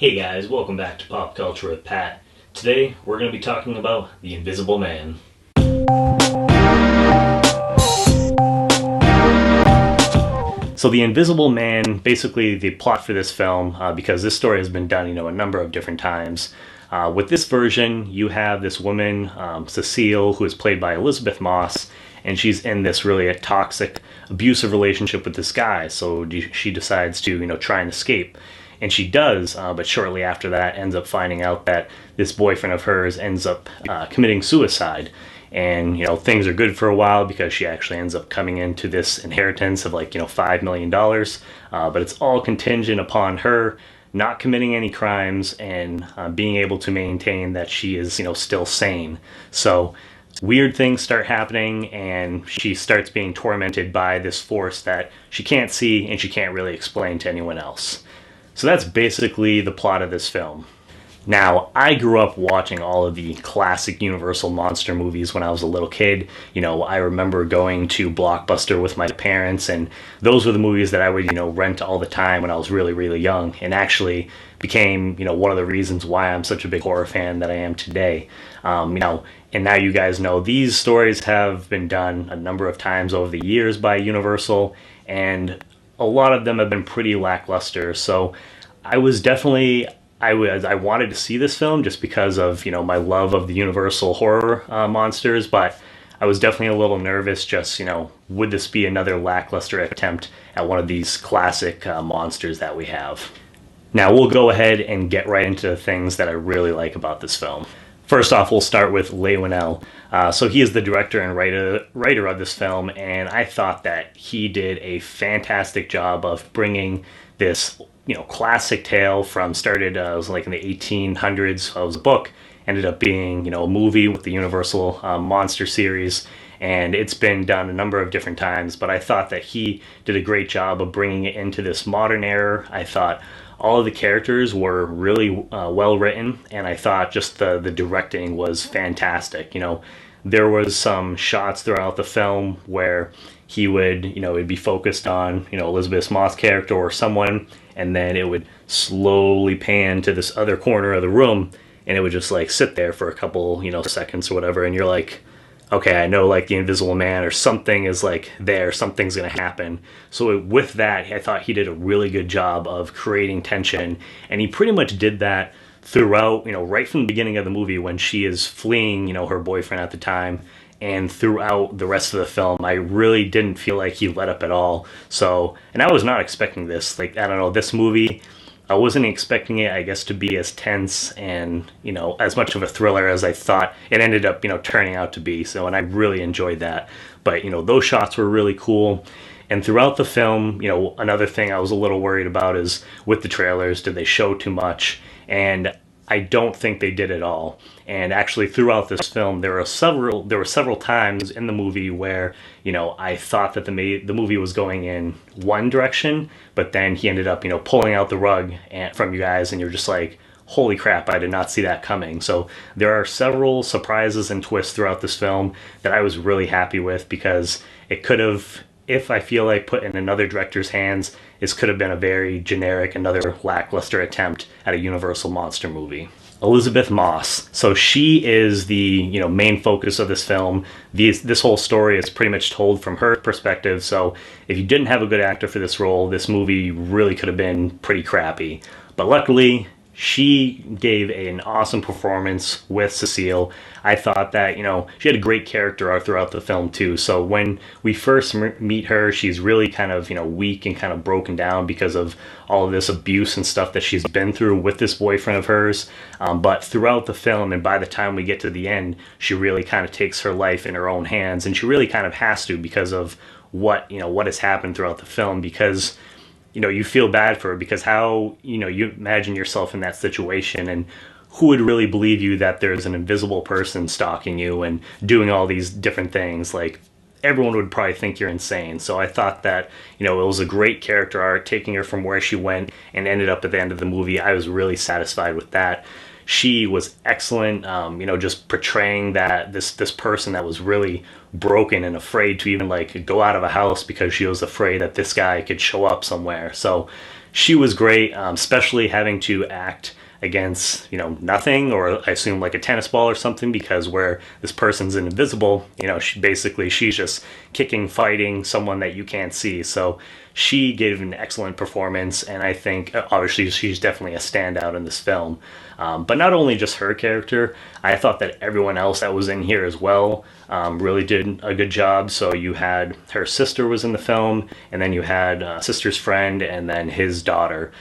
Hey guys, welcome back to Pop Culture with Pat. Today we're going to be talking about The Invisible Man. So The Invisible Man, basically the plot for this film, because this story has been done, a number of different times. With this version, you have this woman, Cecile, who is played by Elisabeth Moss, and she's in this really a toxic, abusive relationship with this guy. So she decides to, try and escape. And she does, but shortly after that ends up finding out that this boyfriend of hers ends up committing suicide. And, things are good for a while because she actually ends up coming into this inheritance of $5 million. But it's all contingent upon her not committing any crimes and being able to maintain that she is, still sane. So weird things start happening and she starts being tormented by this force that she can't see and she can't really explain to anyone else. So that's basically the plot of this film. Now, I grew up watching all of the classic Universal monster movies when I was a little kid. I remember going to Blockbuster with my parents, and those were the movies that I would, rent all the time when I was really, really young, and actually became, one of the reasons why I'm such a big horror fan that I am today. And now you guys know these stories have been done a number of times over the years by Universal, and a lot of them have been pretty lackluster. So I wanted to see this film just because of, my love of the Universal horror monsters, but I was definitely a little nervous just, would this be another lackluster attempt at one of these classic monsters that we have? Now we'll go ahead and get right into the things that I really like about this film. First off, we'll start with Leigh Whannell. So he is the director and writer of this film, and I thought that he did a fantastic job of bringing this, classic tale from started, it was like in the 1800s. It was a book, ended up being, a movie with the Universal Monster series, and it's been done a number of different times, but I thought that he did a great job of bringing it into this modern era. I thought all of the characters were really well written, and I thought just the directing was fantastic. There was some shots throughout the film where he would, it'd be focused on, Elisabeth Moss character or someone, and then it would slowly pan to this other corner of the room, and it would just sit there for a couple, seconds or whatever, and you're like, okay, I know the Invisible Man or something is there, something's gonna happen. So with that, I thought he did a really good job of creating tension, and he pretty much did that throughout, right from the beginning of the movie when she is fleeing, her boyfriend at the time, and throughout the rest of the film. I really didn't feel like he let up at all. So, and I was not expecting this. I don't know, this movie, I wasn't expecting it, I guess, to be as tense and, as much of a thriller as I thought it ended up, turning out to be. So, and I really enjoyed that. But, those shots were really cool. And throughout the film, another thing I was a little worried about is with the trailers, did they show too much? And I don't think they did at all. And actually throughout this film, there were several times in the movie where, I thought that the movie was going in one direction, but then he ended up, pulling out the rug from you guys, and you're just like, holy crap, I did not see that coming. So there are several surprises and twists throughout this film that I was really happy with, because it could have, if I feel like put in another director's hands, this could have been a very generic, another lackluster attempt at a Universal monster movie. Elisabeth Moss. So she is the main focus of this film. This whole story is pretty much told from her perspective. So if you didn't have a good actor for this role, this movie really could have been pretty crappy. But luckily, she gave an awesome performance with Cecile. I thought that, she had a great character arc throughout the film too. So when we first meet her, she's really kind of, weak and kind of broken down because of all of this abuse and stuff that she's been through with this boyfriend of hers. But throughout the film, and by the time we get to the end, she really kind of takes her life in her own hands. And she really kind of has to, because of what has happened throughout the film, because you feel bad for her, because how, you imagine yourself in that situation, and who would really believe you that there's an invisible person stalking you and doing all these different things? Everyone would probably think you're insane. So I thought that, it was a great character arc, taking her from where she went and ended up at the end of the movie. I was really satisfied with that. She was excellent, just portraying that this person that was really broken and afraid to even go out of a house because she was afraid that this guy could show up somewhere. So she was great, especially having to act against, nothing, or I assume like a tennis ball or something, because where this person's invisible, she's just kicking, fighting someone that you can't see. So she gave an excellent performance, and I think obviously she's definitely a standout in this film. But not only just her character, I thought that everyone else that was in here as well really did a good job. So you had her sister was in the film, and then you had sister's friend, and then his daughter.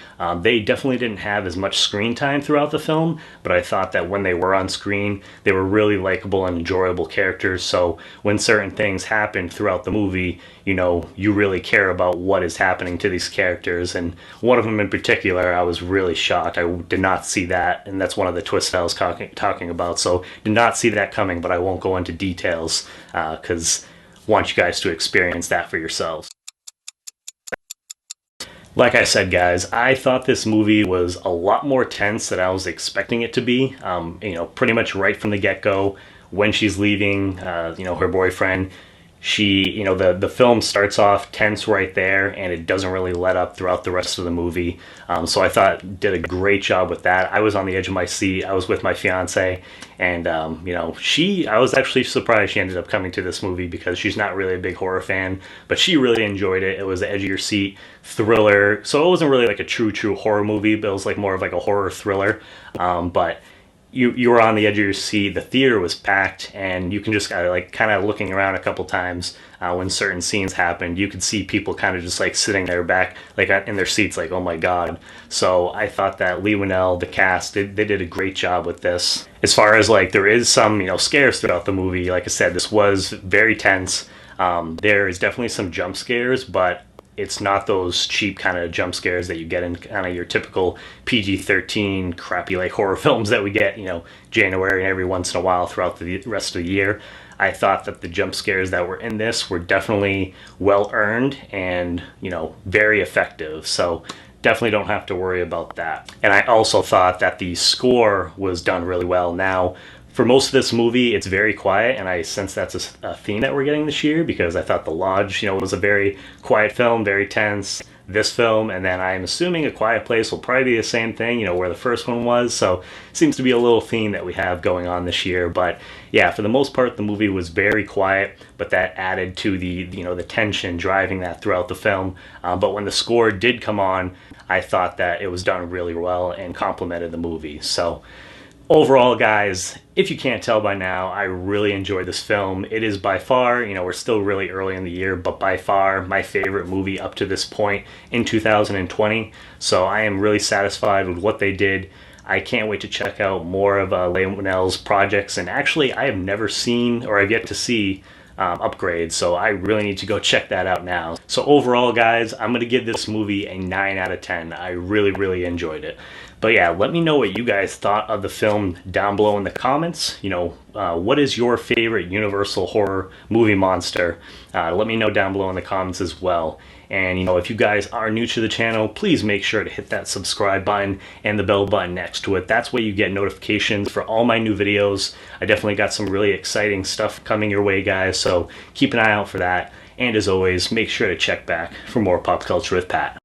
They definitely didn't have as much screen time throughout the film, but I thought that when they were on screen, they were really likable and enjoyable characters. So when certain things happened throughout the movie, you really care about what is happening to these characters. And one of them in particular, I was really shocked. I did not see that, and that's one of the twists I was talking about. So did not see that coming, but I won't go into details because I want you guys to experience that for yourselves. Like I said, guys, I thought this movie was a lot more tense than I was expecting it to be. Pretty much right from the get-go, when she's leaving, her boyfriend, the film starts off tense right there, and it doesn't really let up throughout the rest of the movie. So I thought did a great job with that. I was on the edge of my seat. I was with my fiance, and I was actually surprised she ended up coming to this movie because she's not really a big horror fan, but she really enjoyed it. It was the edge of your seat thriller, so it wasn't really like a true horror movie, but it was like more of like a horror thriller. But you were on the edge of your seat. The theater was packed, and you can just kind of looking around a couple times when certain scenes happened. You could see people kind of just like sitting there back, like in their seats, like, oh my god. So I thought that Lee Winnell, the cast, they did a great job with this. As far as like there is some scares throughout the movie. Like I said, this was very tense. There is definitely some jump scares, but it's not those cheap kind of jump scares that you get in kind of your typical PG-13 crappy like horror films that we get, January and every once in a while throughout the rest of the year. I thought that the jump scares that were in this were definitely well earned and, very effective. So definitely don't have to worry about that. And I also thought that the score was done really well. Now, for most of this movie, it's very quiet, and I sense that's a theme that we're getting this year, because I thought The Lodge, was a very quiet film, very tense. This film, and then I'm assuming A Quiet Place will probably be the same thing, where the first one was. So it seems to be a little theme that we have going on this year. But yeah, for the most part, the movie was very quiet, but that added to the tension driving that throughout the film. But when the score did come on, I thought that it was done really well and complemented the movie. So overall, guys, if you can't tell by now, I really enjoyed this film. It is by far, we're still really early in the year, but by far my favorite movie up to this point in 2020. So I am really satisfied with what they did. I can't wait to check out more of Leigh Whannell's projects. And actually, I have never seen, or I've yet to see, Upgrade, so I really need to go check that out now. So overall, guys, I'm going to give this movie a 9 out of 10. I really enjoyed it. But yeah, let me know what you guys thought of the film down below in the comments. What is your favorite Universal horror movie monster? Let me know down below in the comments as well. And if you guys are new to the channel, please make sure to hit that subscribe button and the bell button next to it. That's where you get notifications for all my new videos. I definitely got some really exciting stuff coming your way, guys, so keep an eye out for that. And as always, make sure to check back for more Pop Culture with Pat.